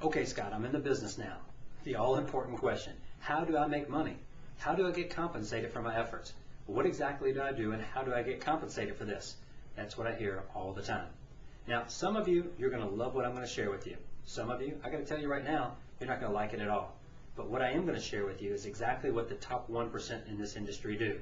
Okay, Scott, I'm in the business now. The all-important question, how do I make money? How do I get compensated for my efforts? What exactly do I do and how do I get compensated for this? That's what I hear all the time. Now, some of you, you're going to love what I'm going to share with you. Some of you, I got to tell you right now, you're not going to like it at all. But what I am going to share with you is exactly what the top 1% in this industry do.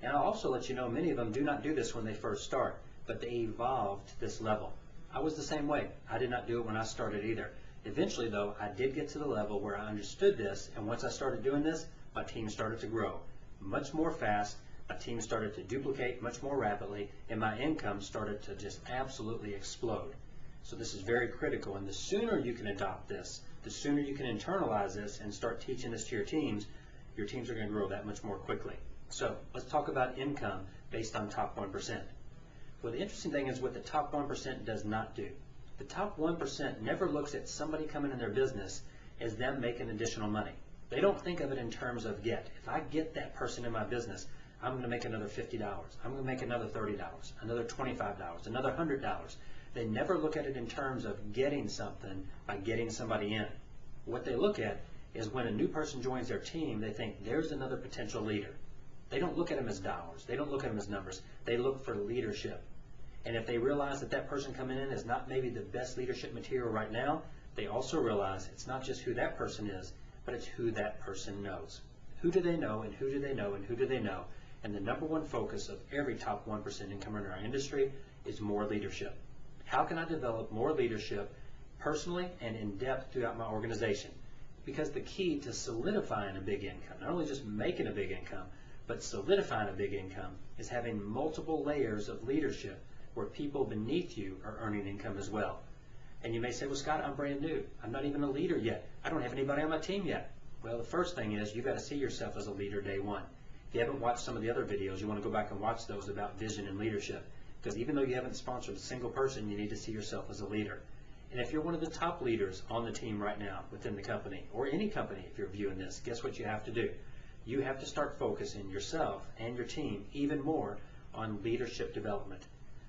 And I'll also let you know many of them do not do this when they first start, but they evolve to this level. I was the same way. I did not do it when I started either. Eventually, though, I did get to the level where I understood this, and once I started doing this, my team started to grow much more fast. My team started to duplicate much more rapidly, and my income started to just absolutely explode. So this is very critical, and the sooner you can adopt this, the sooner you can internalize this and start teaching this to your teams are going to grow that much more quickly. So let's talk about income based on top 1%. Well, the interesting thing is what the top 1% does not do. The top 1% never looks at somebody coming in their business as them making additional money. They don't think of it in terms of get. If I get that person in my business, I'm going to make another $50. I'm going to make another $30, another $25, another $100. They never look at it in terms of getting something by getting somebody in. What they look at is when a new person joins their team, they think there's another potential leader. They don't look at them as dollars. They don't look at them as numbers. They look for leadership. And if they realize that that person coming in is not maybe the best leadership material right now, they also realize it's not just who that person is, but it's who that person knows. Who do they know, and who do they know, and who do they know? And the number one focus of every top 1% incomer in our industry is more leadership. How can I develop more leadership personally and in depth throughout my organization? Because the key to solidifying a big income, not only just making a big income, but solidifying a big income, is having multiple layers of leadership where people beneath you are earning income as well. And you may say, well, Scott, I'm brand new. I'm not even a leader yet. I don't have anybody on my team yet. Well, the first thing is you've got to see yourself as a leader day one. If you haven't watched some of the other videos, you want to go back and watch those about vision and leadership. Because even though you haven't sponsored a single person, you need to see yourself as a leader. And if you're one of the top leaders on the team right now within the company, or any company if you're viewing this, guess what you have to do? You have to start focusing yourself and your team even more on leadership development.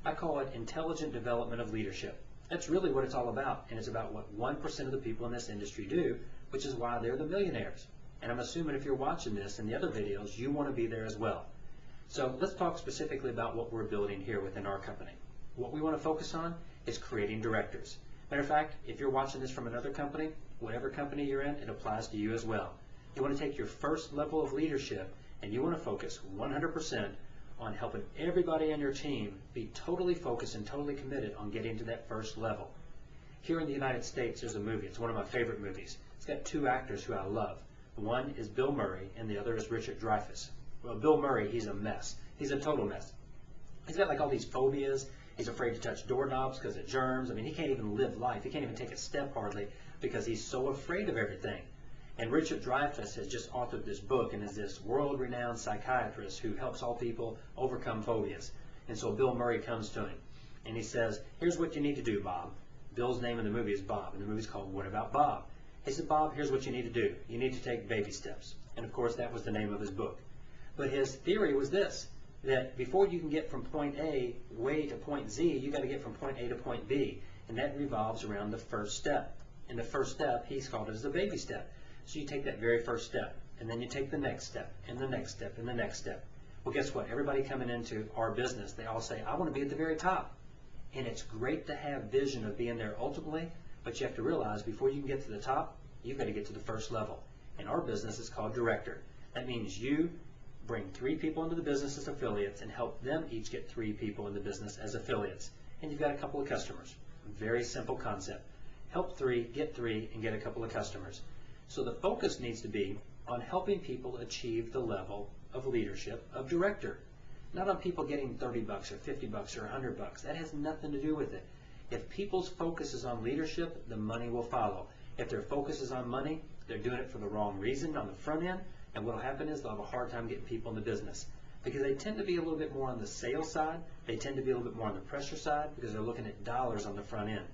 I call it intelligent development of leadership. That's really what it's all about, and it's about what 1% of the people in this industry do, which is why they're the millionaires. And I'm assuming if you're watching this and the other videos, you want to be there as well. So let's talk specifically about what we're building here within our company. What we want to focus on is creating directors. Matter of fact, if you're watching this from another company, whatever company you're in, it applies to you as well. You want to take your first level of leadership and you want to focus 100% on helping everybody on your team be totally focused and totally committed on getting to that first level. Here in the United States, there's a movie. It's one of my favorite movies. It's got two actors who I love. One is Bill Murray and the other is Richard Dreyfuss. Well, Bill Murray, he's a mess. He's a total mess. He's got like all these phobias. He's afraid to touch doorknobs because of germs. I mean, he can't even live life. He can't even take a step hardly because he's so afraid of everything. And Richard Dreyfuss has just authored this book and is this world-renowned psychiatrist who helps all people overcome phobias. And so Bill Murray comes to him and he says, here's what you need to do, Bob. Bill's name in the movie is Bob, and the movie's called What About Bob? He said, Bob, here's what you need to do. You need to take baby steps. And of course, that was the name of his book. But his theory was this, that before you can get from point A way to point Z, you got to get from point A to point B. And that revolves around the first step. And the first step, he's called it as a baby step. So you take that very first step, and then you take the next step, and the next step, and the next step. Well, guess what? Everybody coming into our business, they all say, I want to be at the very top. And it's great to have vision of being there ultimately, but you have to realize before you can get to the top, you've got to get to the first level. And our business is called director. That means you bring 3 people into the business as affiliates and help them each get 3 people in the business as affiliates. And you've got a couple of customers. Very simple concept. Help 3, get 3, and get a couple of customers. So the focus needs to be on helping people achieve the level of leadership of director. Not on people getting $30 or $50 or $100. That has nothing to do with it. If people's focus is on leadership, the money will follow. If their focus is on money, they're doing it for the wrong reason on the front end, and what will happen is they'll have a hard time getting people in the business. Because they tend to be a little bit more on the sales side, they tend to be a little bit more on the pressure side because they're looking at dollars on the front end.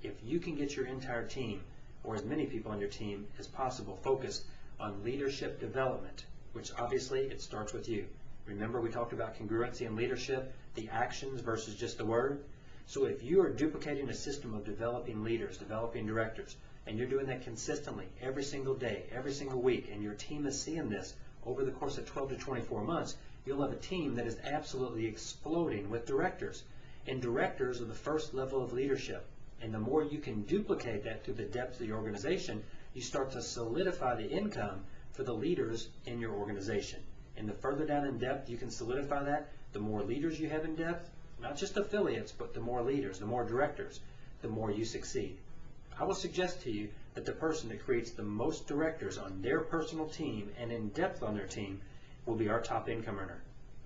If you can get your entire team, or as many people on your team as possible, focused on leadership development, which obviously it starts with you. Remember we talked about congruency in leadership, the actions versus just the word? So if you are duplicating a system of developing leaders, developing directors, and you're doing that consistently every single day, every single week, and your team is seeing this over the course of 12 to 24 months, you'll have a team that is absolutely exploding with directors. And directors are the first level of leadership. And the more you can duplicate that through the depth of your organization, you start to solidify the income for the leaders in your organization. And the further down in depth you can solidify that, the more leaders you have in depth, not just affiliates, but the more leaders, the more directors, the more you succeed. I will suggest to you that the person that creates the most directors on their personal team and in depth on their team will be our top income earner.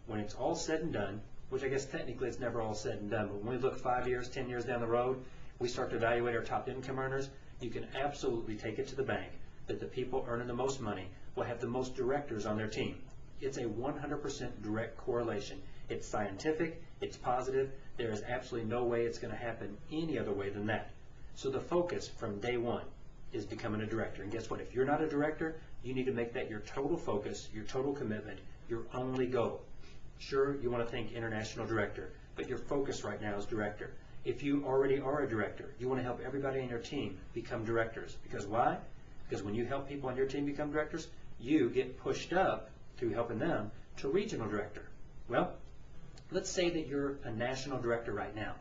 When it's all said and done, which I guess technically it's never all said and done, but when we look 5 years, 10 years down the road, we start to evaluate our top income earners, you can absolutely take it to the bank that the people earning the most money will have the most directors on their team. It's a 100% direct correlation. It's scientific, it's positive, there is absolutely no way it's going to happen any other way than that. So the focus from day one is becoming a director. And guess what? If you're not a director, you need to make that your total focus, your total commitment, your only goal. Sure, you want to think international director, but your focus right now is director. If you already are a director, you want to help everybody in your team become directors. Because why? Because when you help people on your team become directors, you get pushed up through helping them to regional director. Well, let's say that you're a national director right now.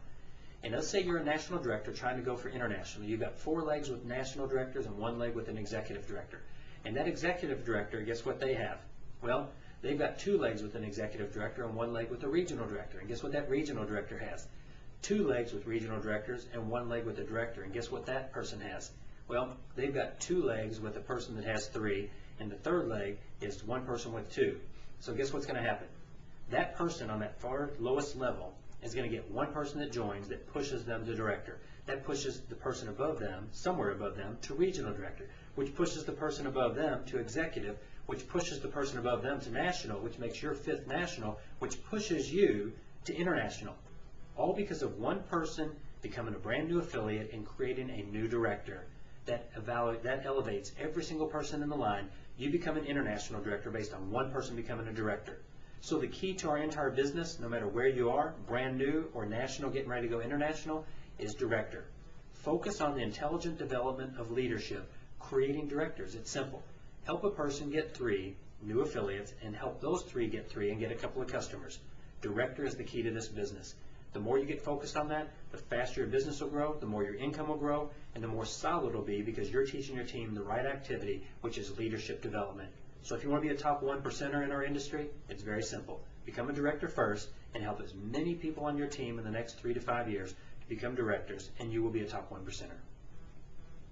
And let's say you're a national director trying to go for international. You've got 4 legs with national directors and 1 leg with an executive director. And that executive director, guess what they have? Well, they've got 2 legs with an executive director and 1 leg with a regional director. And guess what that regional director has? 2 legs with regional directors and 1 leg with a director. And guess what that person has? Well, they've got 2 legs with a person that has 3, and the 3rd leg is 1 person with 2. So guess what's going to happen? That person on that far lowest level is going to get 1 person that joins that pushes them to director. That pushes the person above them, somewhere above them, to regional director, which pushes the person above them to executive, which pushes the person above them to national, which makes your 5th national, which pushes you to international. All because of 1 person becoming a brand new affiliate and creating a new director. That elevates every single person in the line. You become an international director based on 1 person becoming a director. So the key to our entire business, no matter where you are, brand new or national, getting ready to go international, is director. Focus on the intelligent development of leadership, creating directors. It's simple. Help a person get 3 new affiliates and help those 3 get 3 and get a couple of customers. Director is the key to this business. The more you get focused on that, the faster your business will grow, the more your income will grow, and the more solid it'll be because you're teaching your team the right activity, which is leadership development. So if you want to be a top 1%er in our industry, it's very simple. Become a director first and help as many people on your team in the next 3 to 5 years to become directors, and you will be a top 1%er.